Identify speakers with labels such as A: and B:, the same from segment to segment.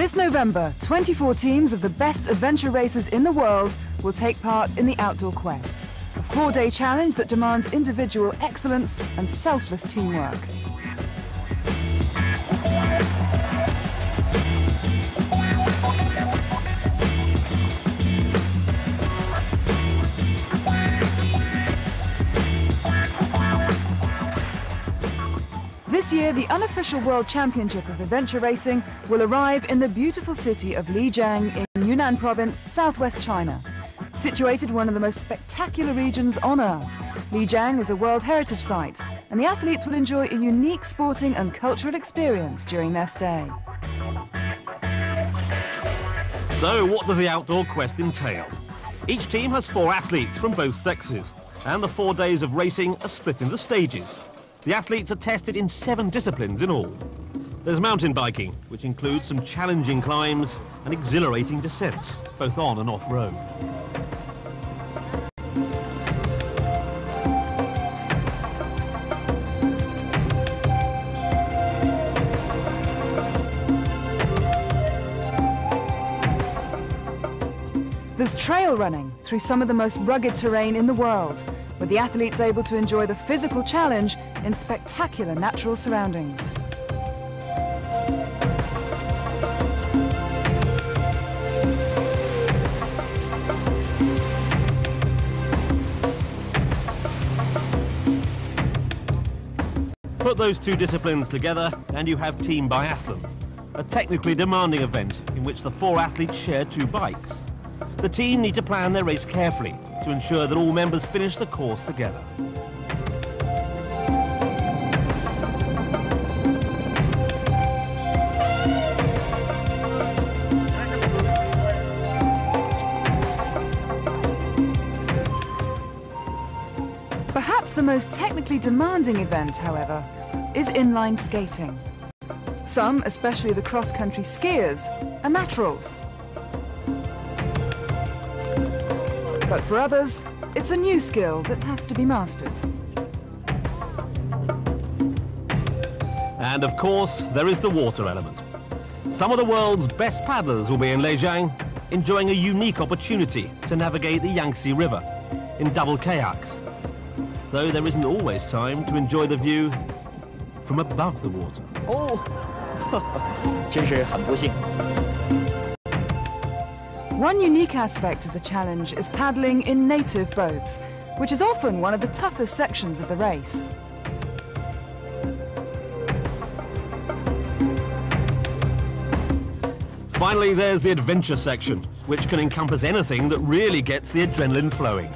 A: This November, 24 teams of the best adventure racers in the world will take part in the Outdoor Quest, a 4-day challenge that demands individual excellence and selfless teamwork. This year, the unofficial World Championship of Adventure Racing will arrive in the beautiful city of Lijiang in Yunnan province, southwest China. Situated in one of the most spectacular regions on Earth, Lijiang is a World Heritage Site, and the athletes will enjoy a unique sporting and cultural experience during their stay.
B: So, what does the Outdoor Quest entail? Each team has 4 athletes from both sexes, and the 4 days of racing are split into stages. The athletes are tested in 7 disciplines in all. There's mountain biking, which includes some challenging climbs and exhilarating descents, both on and off-road.
A: There's trail running through some of the most rugged terrain in the world, with the athletes able to enjoy the physical challenge in spectacular natural surroundings.
B: Put those 2 disciplines together and you have Team Biathlon, a technically demanding event in which the 4 athletes share 2 bikes. The team need to plan their race carefully to ensure that all members finish the course together.
A: Perhaps the most technically demanding event, however, is inline skating. Some, especially the cross-country skiers, are naturals. But for others, it's a new skill that has to be mastered.
B: And of course, there is the water element. Some of the world's best paddlers will be in Lijiang, enjoying a unique opportunity to navigate the Yangtze River in double kayaks. Though there isn't always time to enjoy the view from above the water.
C: Oh, 真是很不幸。
A: One unique aspect of the challenge is paddling in native boats, which is often one of the toughest sections of the race.
B: Finally, there's the adventure section, which can encompass anything that really gets the adrenaline flowing.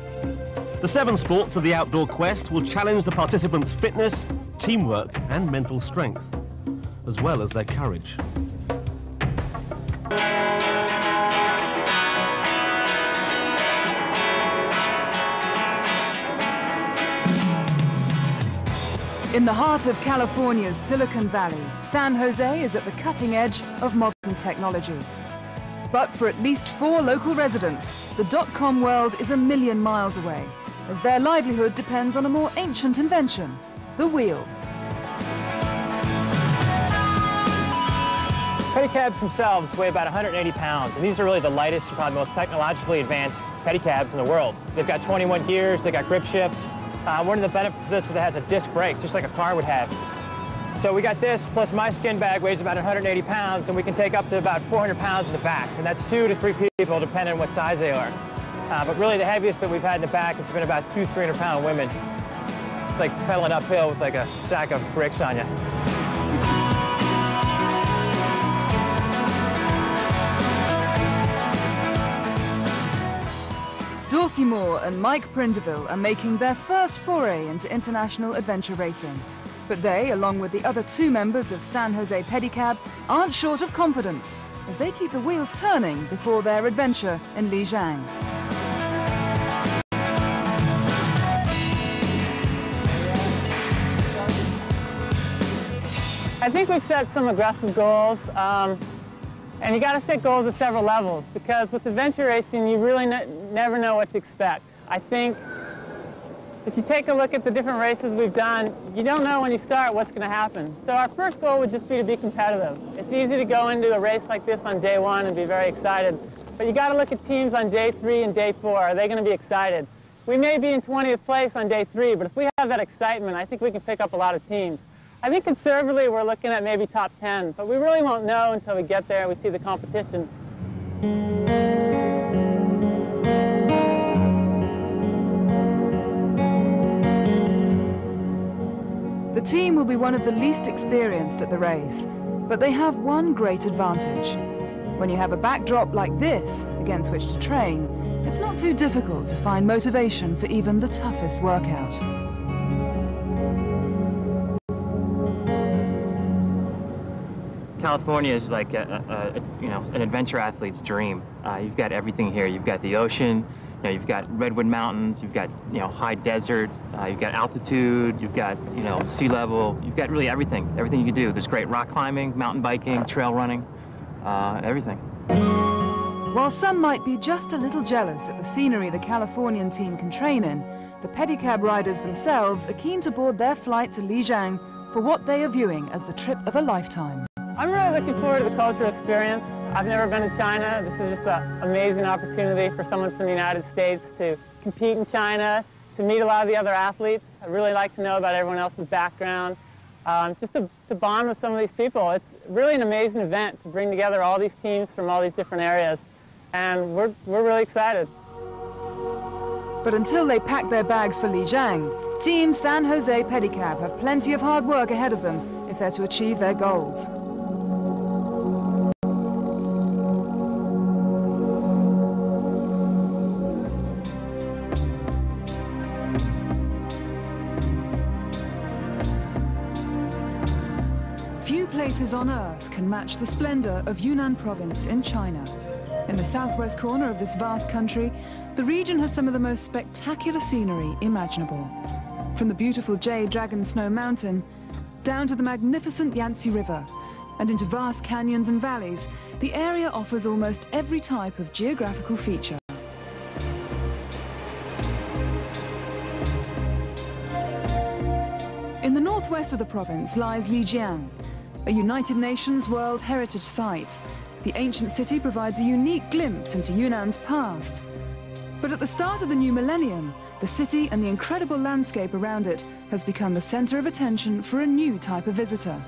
B: The 7 sports of the Outdoor Quest will challenge the participants' fitness, teamwork and mental strength, as well as their courage.
A: In the heart of California's Silicon Valley, San Jose is at the cutting edge of modern technology. But for at least 4 local residents, the .com world is a million miles away, as their livelihood depends on a more ancient invention, the wheel.
D: Pedicabs themselves weigh about 180 pounds, and these are really the lightest and probably most technologically advanced pedicabs in the world. They've got 21 gears, they've got grip shifts. One of the benefits of this is that it has a disc brake, just like a car would have. So we got this, plus my skin bag weighs about 180 pounds, and we can take up to about 400 pounds in the back, and that's 2 to 3 people, depending on what size they are. But really the heaviest that we've had in the back has been about 200-300 pound women. It's like pedaling uphill with like a sack of bricks on you.
A: Dorsey and Mike Prindiville are making their first foray into international adventure racing. But they, along with the other 2 members of San Jose Pedicab, aren't short of confidence as they keep the wheels turning before their adventure in Lijiang.
D: I think we've set some aggressive goals, and you got to set goals at several levels, because with adventure racing, you really never know what to expect. I think
E: If you take a look at the different races we've done, you don't know when you start what's going to happen. So our first goal would just be to be competitive. It's easy to go into a race like this on day one and be very excited, but you got to look at teams on day 3 and day 4. Are they going to be excited? We may be in 20th place on day 3, but if we have that excitement, I think we can pick up a lot of teams. I think conservatively we're looking at maybe top 10, but we really won't know until we get there and we see the competition.
A: The team will be one of the least experienced at the race, but they have one great advantage. When you have a backdrop like this against which to train, it's not too difficult to find motivation for even the toughest workout.
D: California is like an adventure athlete's dream. You've got everything here. You've got the ocean, you've got redwood mountains, you've got high desert, you've got altitude, you've got sea level, you've got really everything you can do. There's great rock climbing, mountain biking, trail running, everything.
A: While some might be just a little jealous at the scenery the Californian team can train in, the pedicab riders themselves are keen to board their flight to Lijiang for what they are viewing as the trip of a lifetime.
E: I'm really looking forward to the cultural experience. I've never been to China. This is just an amazing opportunity for someone from the United States to compete in China, to meet a lot of the other athletes. I really like to know about everyone else's background, just to bond with some of these people. It's really an amazing event to bring together all these teams from all these different areas, and we're really excited.
A: But until they pack their bags for Lijiang, Team San Jose Pedicab have plenty of hard work ahead of them if they're to achieve their goals. Few places on Earth can match the splendor of Yunnan province in China. In the southwest corner of this vast country, the region has some of the most spectacular scenery imaginable. From the beautiful Jade Dragon Snow Mountain, down to the magnificent Yangtze River, and into vast canyons and valleys, the area offers almost every type of geographical feature. In the northwest of the province lies Lijiang, a United Nations World Heritage Site. The ancient city provides a unique glimpse into Yunnan's past. But at the start of the new millennium, the city and the incredible landscape around it has become the center of attention for a new type of visitor.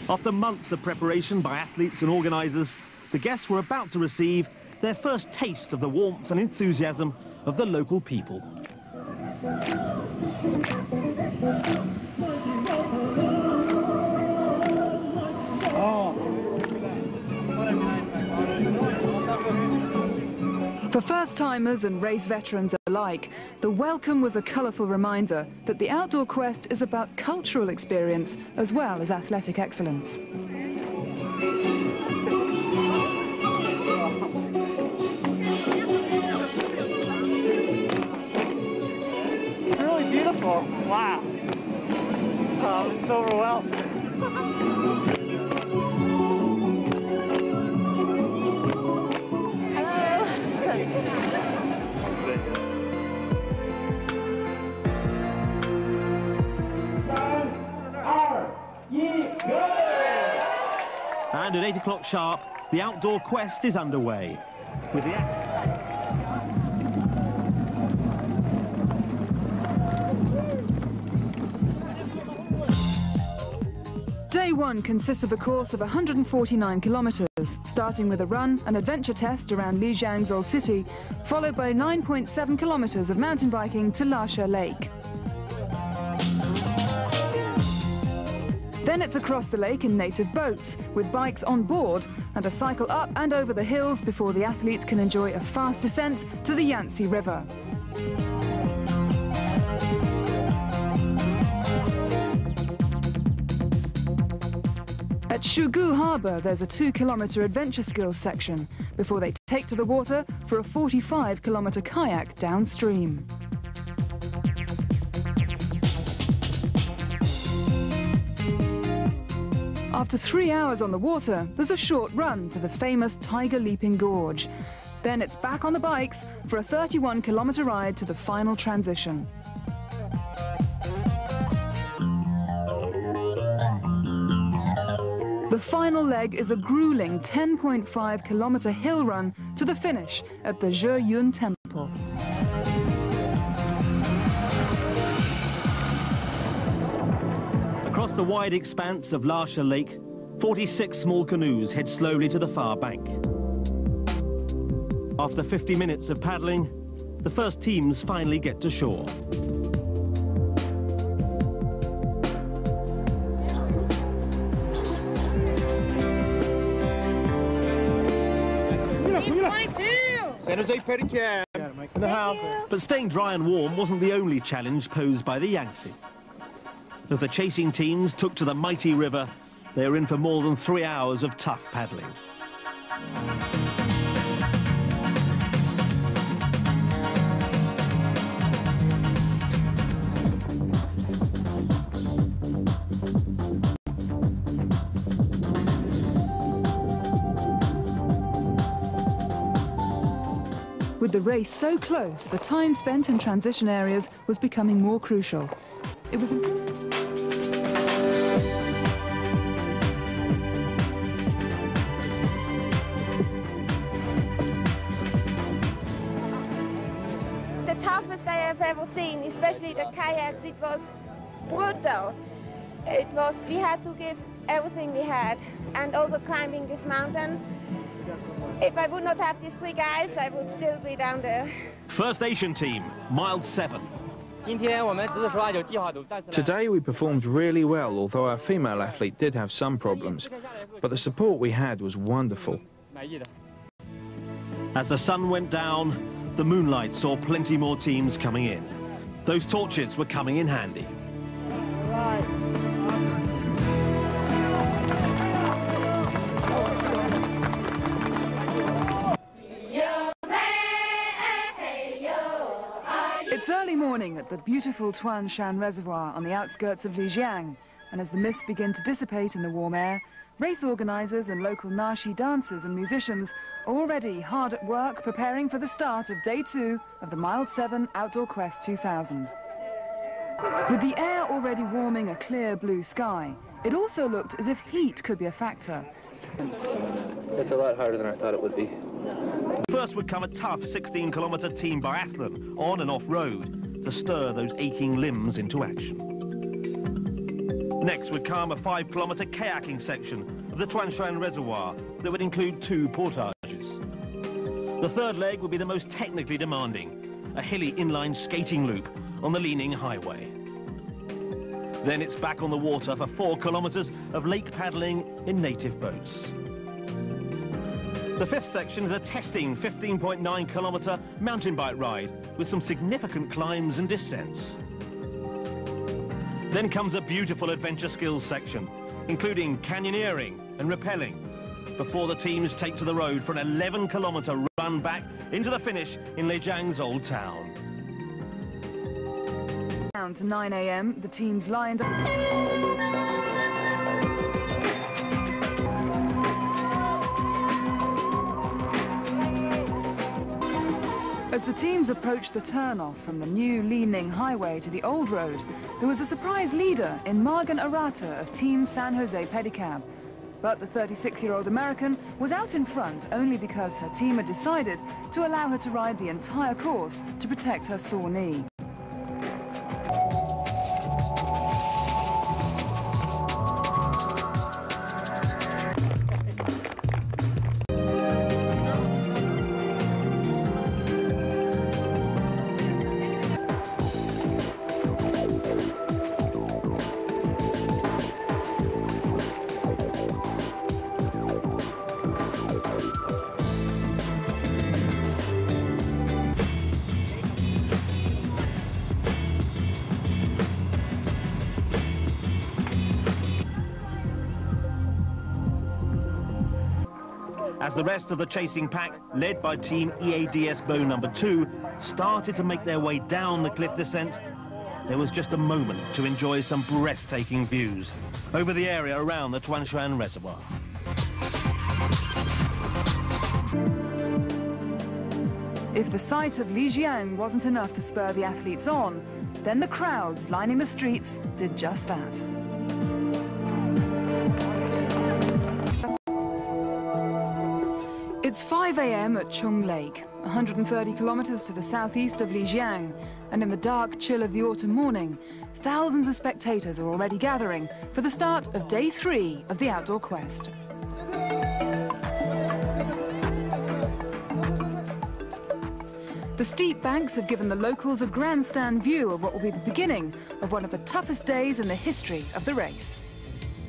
B: After months of preparation by athletes and organisers, the guests were about to receive their first taste of the warmth and enthusiasm of the local people.
A: For first-timers and race veterans alike, the welcome was a colourful reminder that the outdoor quest is about cultural experience as well as athletic excellence.
E: It's really beautiful. Wow. Oh, I'm so overwhelmed.
B: And at 8 o'clock sharp, the outdoor quest is underway. With the
A: Day one consists of a course of 149 kilometers, starting with a run and adventure test around Lijiang's old city, followed by 9.7 kilometers of mountain biking to Lasha Lake. Then it's across the lake in native boats, with bikes on board, and a cycle up and over the hills before the athletes can enjoy a fast descent to the Yangtze River. At Shugu Harbour, there's a 2-kilometer adventure skills section before they take to the water for a 45-kilometer kayak downstream. After 3 hours on the water, there's a short run to the famous Tiger Leaping Gorge. Then it's back on the bikes for a 31-kilometer ride to the final transition. The final leg is a grueling 10.5-kilometer hill run to the finish at the Yunnan temple.
B: Across the wide expanse of Lasha Lake, 46 small canoes head slowly to the far bank. After 50 minutes of paddling, the first teams finally get to shore.
C: Pedicab in the house.
B: But staying dry and warm wasn't the only challenge posed by the Yangtze. As the chasing teams took to the mighty river, they were in for more than 3 hours of tough paddling.
A: With the race so close, the time spent in transition areas was becoming more crucial. It was...
F: The toughest I have ever seen, especially the kayaks. It was brutal. We had to give everything we had, and also climbing this mountain. If I would not have these 3 guys, I would still be down there.
B: First Asian team, mile 7.
G: Today we performed really well, although our female athlete did have some problems. But the support we had was wonderful.
B: As the sun went down, the moonlight saw plenty more teams coming in. Those torches were coming in handy.
A: It's early morning at the beautiful Tuanshan Reservoir on the outskirts of Lijiang, and as the mists begin to dissipate in the warm air, race organisers and local Nashi dancers and musicians are already hard at work preparing for the start of Day 2 of the Mile 7 Outdoor Quest 2000. With the air already warming a clear blue sky, it also looked as if heat could be a factor.
C: It's a lot harder than I thought it would be.
B: First would come a tough 16-kilometer team biathlon on and off-road to stir those aching limbs into action. Next would come a 5-kilometer kayaking section of the Tuanshan Reservoir that would include 2 portages. The third leg would be the most technically demanding, a hilly inline skating loop on the leaning highway. Then it's back on the water for 4 kilometers of lake paddling in native boats. The 5th section is a testing 15.9-kilometer mountain bike ride with some significant climbs and descents. Then comes a beautiful adventure skills section, including canyoneering and rappelling, before the teams take to the road for an 11-kilometer run back into the finish in Lijiang's old town.
A: Down to 9 a.m, the teams lined up. As the teams approached the turnoff from the new leaning highway to the old road, there was a surprise leader in Margan Arata of Team San Jose Pedicab. But the 36-year-old American was out in front only because her team had decided to allow her to ride the entire course to protect her sore knee.
B: As the rest of the chasing pack, led by Team EADS Bow number 2, started to make their way down the cliff descent, there was just a moment to enjoy some breathtaking views over the area around the Tuanshan Reservoir.
A: If the sight of Lijiang wasn't enough to spur the athletes on, then the crowds lining the streets did just that. It's 5 a.m. at Cheng Lake, 130 kilometers to the southeast of Lijiang, and in the dark chill of the autumn morning, thousands of spectators are already gathering for the start of day 3 of the outdoor quest. The steep banks have given the locals a grandstand view of what will be the beginning of one of the toughest days in the history of the race.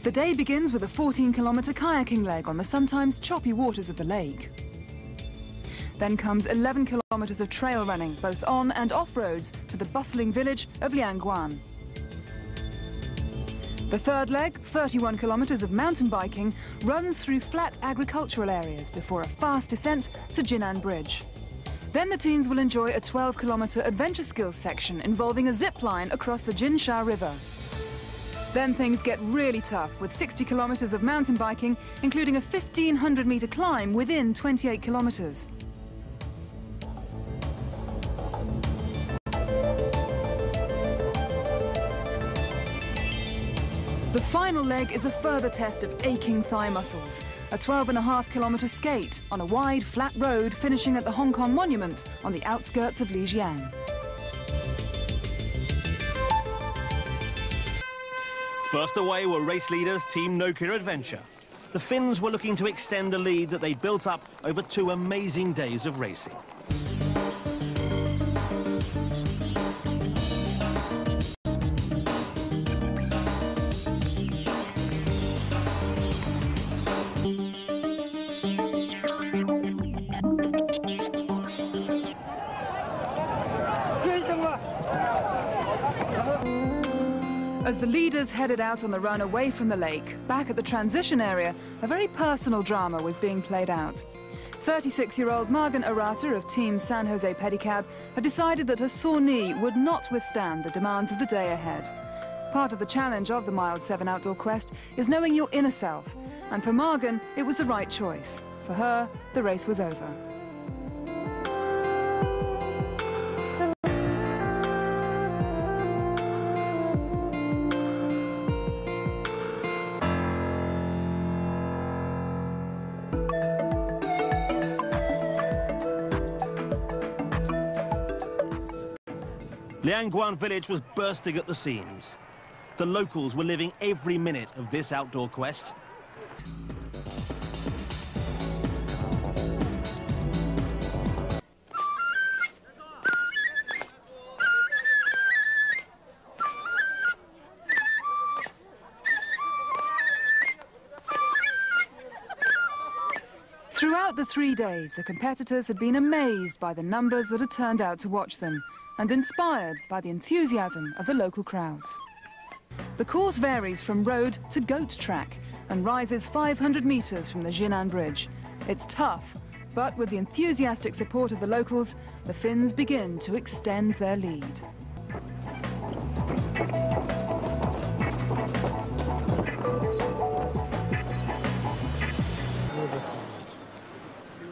A: The day begins with a 14-kilometer kayaking leg on the sometimes choppy waters of the lake. Then comes 11 kilometers of trail running, both on and off roads, to the bustling village of Lianguan. The third leg, 31 kilometers of mountain biking, runs through flat agricultural areas before a fast descent to Yunnan Bridge. Then the teams will enjoy a 12-kilometer adventure skills section involving a zip line across the Jinsha River. Then things get really tough with 60 kilometers of mountain biking, including a 1,500-meter climb within 28 kilometers. The final leg is a further test of aching thigh muscles, a 12.5-kilometer skate on a wide, flat road finishing at the Hong Kong Monument on the outskirts of Lijiang.
B: First away were race leaders Team Nokia Adventure. The Finns were looking to extend a lead that they'd built up over 2 amazing days of racing.
A: As the leaders headed out on the run away from the lake, back at the transition area, a very personal drama was being played out. 36-year-old Margan Arata of Team San Jose Pedicab had decided that her sore knee would not withstand the demands of the day ahead. Part of the challenge of the Mild 7 outdoor quest is knowing your inner self, and for Margan, it was the right choice. For her, the race was over.
B: Lianguan village was bursting at the seams. The locals were living every minute of this outdoor quest.
A: Throughout the 3 days, the competitors had been amazed by the numbers that had turned out to watch them, and inspired by the enthusiasm of the local crowds. The course varies from road to goat track and rises 500 meters from the Yunnan Bridge. It's tough, but with the enthusiastic support of the locals, the Finns begin to extend their lead.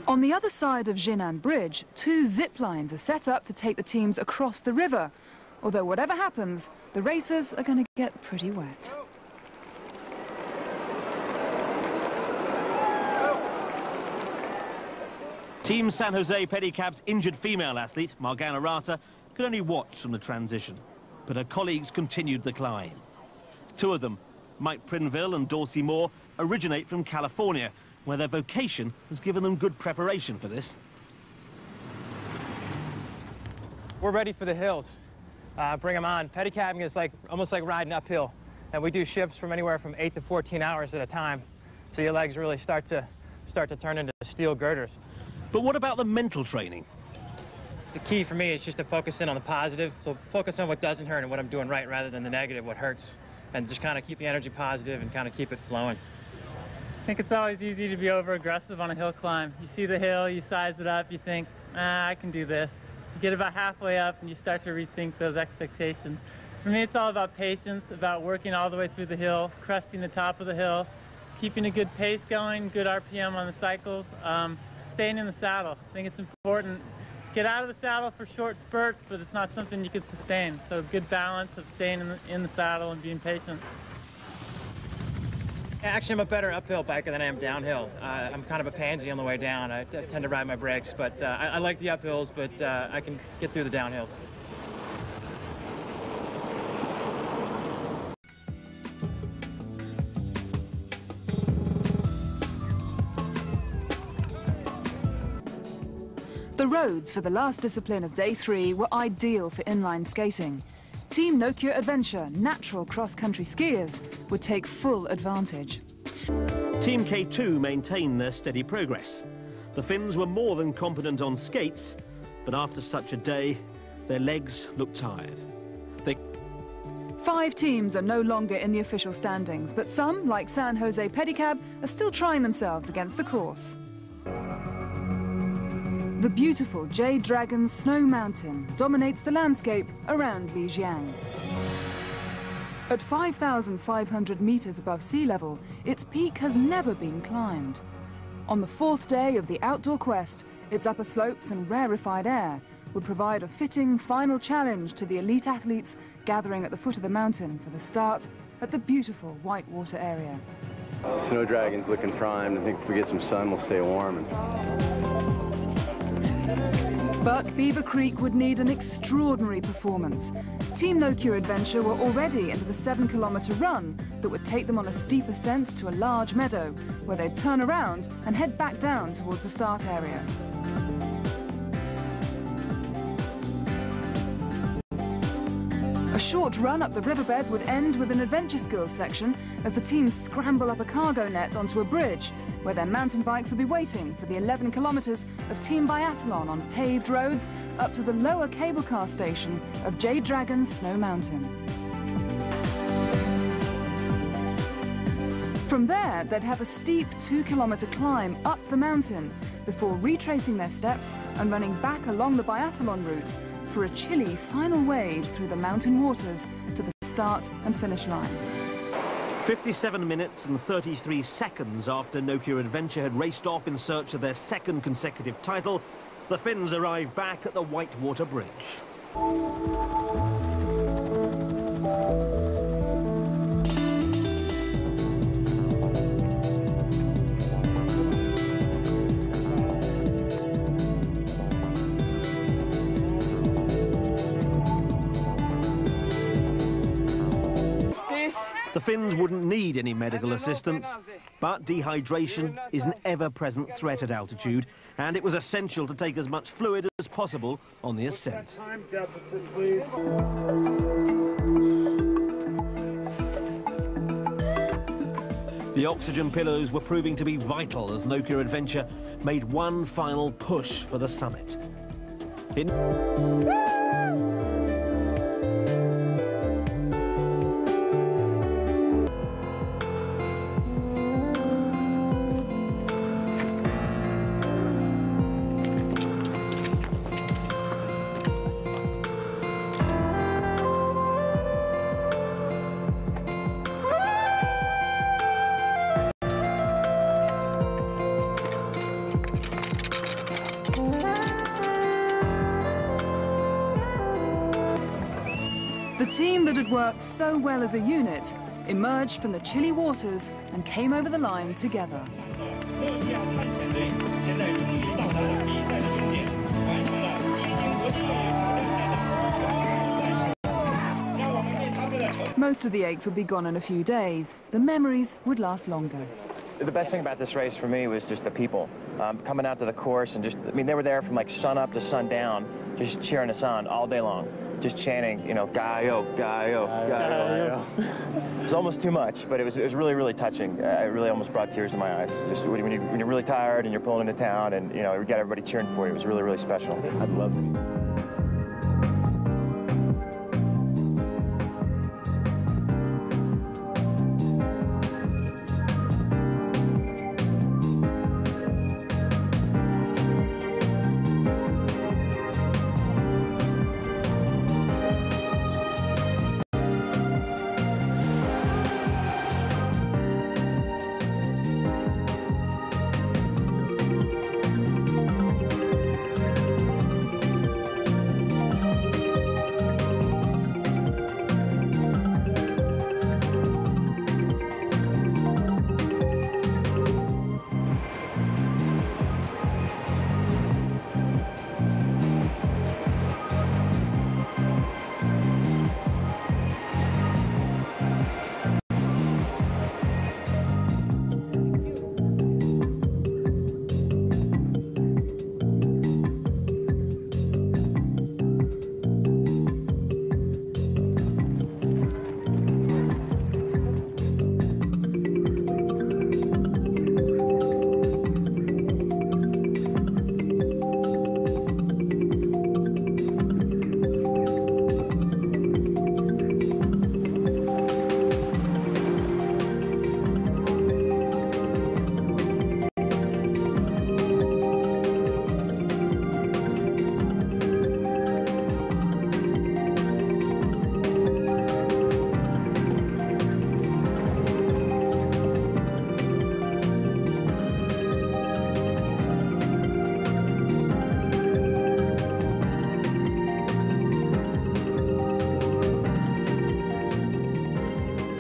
A: On the other side of Yunnan Bridge, 2 zip lines are set up to take the teams across the river. Although whatever happens, the racers are going to get pretty wet.
B: Team San Jose Pedicab's injured female athlete, Margan Arata, could only watch from the transition, but her colleagues continued the climb. 2 of them, Mike Prindiville and Dorsey originate from California, where their vocation has given them good preparation for this.
D: We're ready for the hills. Bring them on. Pedicabbing is almost like riding uphill, and we do shifts from anywhere from 8 to 14 hours at a time, so your legs really start to turn into steel girders.
B: But what about the mental training?
D: The key for me is just to focus in on the positive, so focus on what doesn't hurt and what I'm doing right rather than the negative, what hurts, and just kind of keep the energy positive and kind of keep it flowing.
E: I think it's always easy to be over-aggressive on a hill climb. You see the hill, you size it up, you think, I can do this. You get about halfway up and you start to rethink those expectations. For me, it's all about patience, about working all the way through the hill, cresting the top of the hill, keeping a good pace going, good RPM on the cycles, staying in the saddle. I think it's important. get out of the saddle for short spurts, but it's not something you could sustain. So good balance of staying in the saddle and being patient.
D: Actually, I'm a better uphill biker than I am downhill. I'm kind of a pansy on the way down. I tend to ride my brakes, but I like the uphills, but I can get through the downhills.
A: The roads for the last discipline of day 3 were ideal for inline skating. Team Nokia Adventure natural cross-country skiers would take full advantage.
B: Team K2 maintained their steady progress. The Finns were more than competent on skates, but after such a day, their legs looked tired.
A: 5 teams are no longer in the official standings, but some, like San Jose Pedicab, are still trying themselves against the course. The beautiful Jade Dragon Snow Mountain dominates the landscape around Lijiang. At 5,500 meters above sea level, its peak has never been climbed. On the 4th day of the outdoor quest, its upper slopes and rarefied air would provide a fitting final challenge to the elite athletes gathering at the foot of the mountain for the start at the beautiful whitewater area.
H: Snow Dragon's looking primed. I think if we get some sun, we'll stay warm.
A: But Beaver Creek would need an extraordinary performance. Team Nokia Adventure were already into the 7-kilometer run that would take them on a steep ascent to a large meadow, where they'd turn around and head back down towards the start area. A short run up the riverbed would end with an adventure skills section as the teams scramble up a cargo net onto a bridge, where their mountain bikes will be waiting for the 11 kilometers of Team Biathlon on paved roads up to the lower cable car station of Jade Dragon Snow Mountain. From there, they'd have a steep 2-kilometer climb up the mountain before retracing their steps and running back along the biathlon route for a chilly final wade through the mountain waters to the start and finish line.
B: 57 minutes and 33 seconds after Nokia Adventure had raced off in search of their 2nd consecutive title, the Finns arrived back at the Whitewater Bridge. The Finns wouldn't need any medical assistance, but dehydration is an ever-present threat at altitude, and it was essential to take as much fluid as possible on the ascent.
I: Time deficit, please.
B: The oxygen pillows were proving to be vital as Nokia Adventure made one final push for the summit.
A: The team that had worked so well as a unit emerged from the chilly waters and came over the line together. Most of the aches would be gone in a few days. The memories would last longer.
D: The best thing about this race for me was just the people coming out to the course and just, I mean, they were there from like sun up to sundown, just cheering us on all day long, just chanting, you know, Gaio, Gaio, Gaio. It was almost too much, but it was really, really touching. It really almost brought tears to my eyes. Just when you're really tired and you're pulling into town and, you know, you got everybody cheering for you. It was really, really special. I'd love it.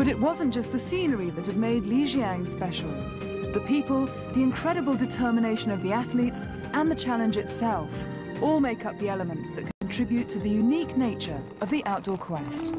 A: But it wasn't just the scenery that had made Lijiang special. The people, the incredible determination of the athletes, and the challenge itself all make up the elements that contribute to the unique nature of the outdoor quest.